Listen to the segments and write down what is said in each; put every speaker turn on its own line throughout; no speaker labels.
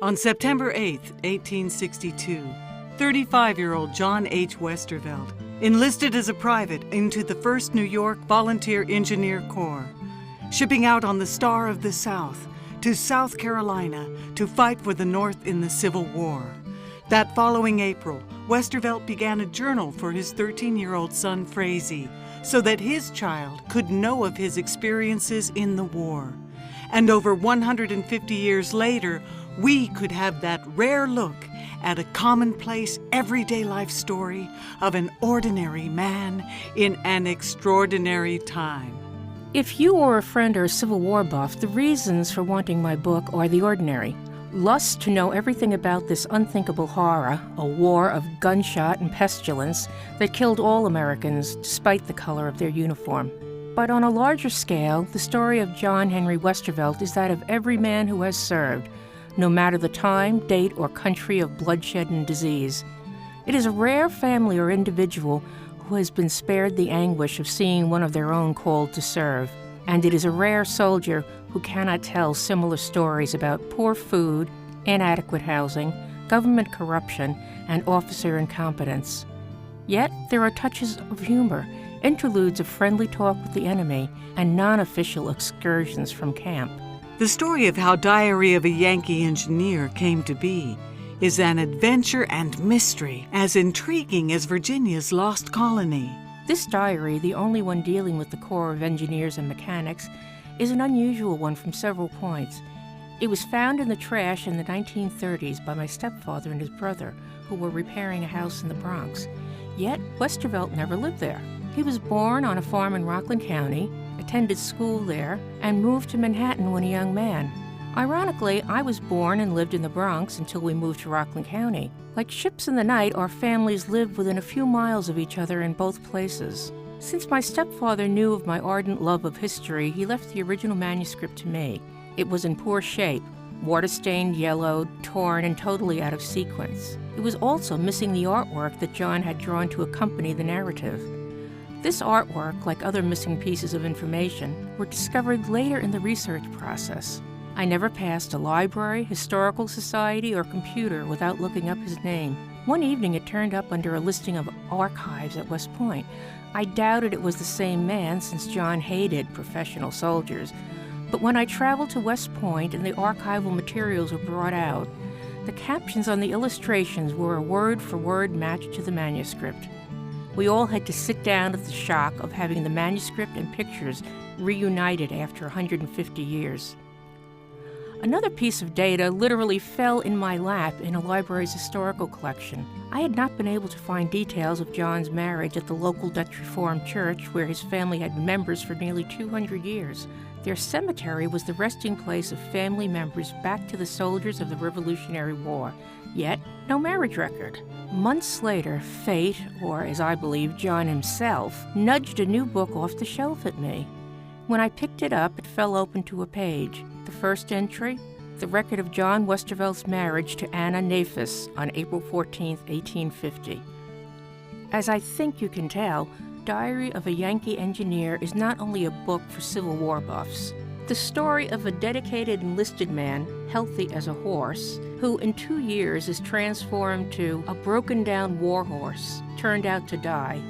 On September 8, 1862, 35-year-old John H. Westervelt enlisted as a private into the 1st New York Volunteer Engineer Corps, shipping out on the Star of the South to South Carolina to fight for the North in the Civil War. That following April, Westervelt began a journal for his 13-year-old son Frazee, so that his child could know of his experiences in the war. And over 150 years later, we could have that rare look at a commonplace, everyday life story of an ordinary man in an extraordinary time.
If you or a friend are a Civil War buff, the reasons for wanting my book are the ordinary. Lust to know everything about this unthinkable horror, a war of gunshot and pestilence that killed all Americans despite the color of their uniform. But on a larger scale, the story of John Henry Westervelt is that of every man who has served, no matter the time, date, or country of bloodshed and disease. It is a rare family or individual who has been spared the anguish of seeing one of their own called to serve. And it is a rare soldier who cannot tell similar stories about poor food, inadequate housing, government corruption, and officer incompetence. Yet there are touches of humor, interludes of friendly talk with the enemy, and non-official excursions from camp.
The story of how Diary of a Yankee Engineer came to be is an adventure and mystery as intriguing as Virginia's lost colony.
This diary, the only one dealing with the Corps of Engineers and Mechanics, is an unusual one from several points. It was found in the trash in the 1930s by my stepfather and his brother, who were repairing a house in the Bronx. Yet, Westervelt never lived there. He was born on a farm in Rockland County, attended school there, and moved to Manhattan when a young man. Ironically, I was born and lived in the Bronx until we moved to Rockland County. Like ships in the night, our families lived within a few miles of each other in both places. Since my stepfather knew of my ardent love of history, he left the original manuscript to me. It was in poor shape, water-stained, yellowed, torn, and totally out of sequence. It was also missing the artwork that John had drawn to accompany the narrative. This artwork, like other missing pieces of information, were discovered later in the research process. I never passed a library, historical society, or computer without looking up his name. One evening it turned up under a listing of archives at West Point. I doubted it was the same man since John hated professional soldiers. But when I traveled to West Point and the archival materials were brought out, the captions on the illustrations were a word-for-word match to the manuscript. We all had to sit down at the shock of having the manuscript and pictures reunited after 150 years. Another piece of data literally fell in my lap in a library's historical collection. I had not been able to find details of John's marriage at the local Dutch Reformed church where his family had been members for nearly 200 years. Their cemetery was the resting place of family members back to the soldiers of the Revolutionary War. Yet, no marriage record. Months later, fate, or as I believe, John himself, nudged a new book off the shelf at me. When I picked it up, it fell open to a page. The first entry, the record of John Westervelt's marriage to Anna Nafis on April 14, 1850. As I think you can tell, Diary of a Yankee Engineer is not only a book for Civil War buffs. The story of a dedicated enlisted man, healthy as a horse, who in 2 years is transformed to a broken-down war horse, turned out to die,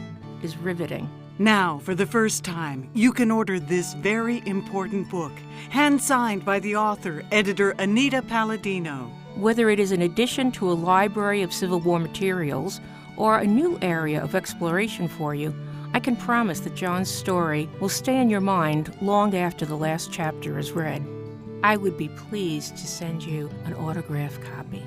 is riveting.
Now, for the first time, you can order this very important book, hand-signed by the author, editor Anita Palladino.
Whether it is an addition to a library of Civil War materials or a new area of exploration for you, I can promise that John's story will stay in your mind long after the last chapter is read. I would be pleased to send you an autographed copy.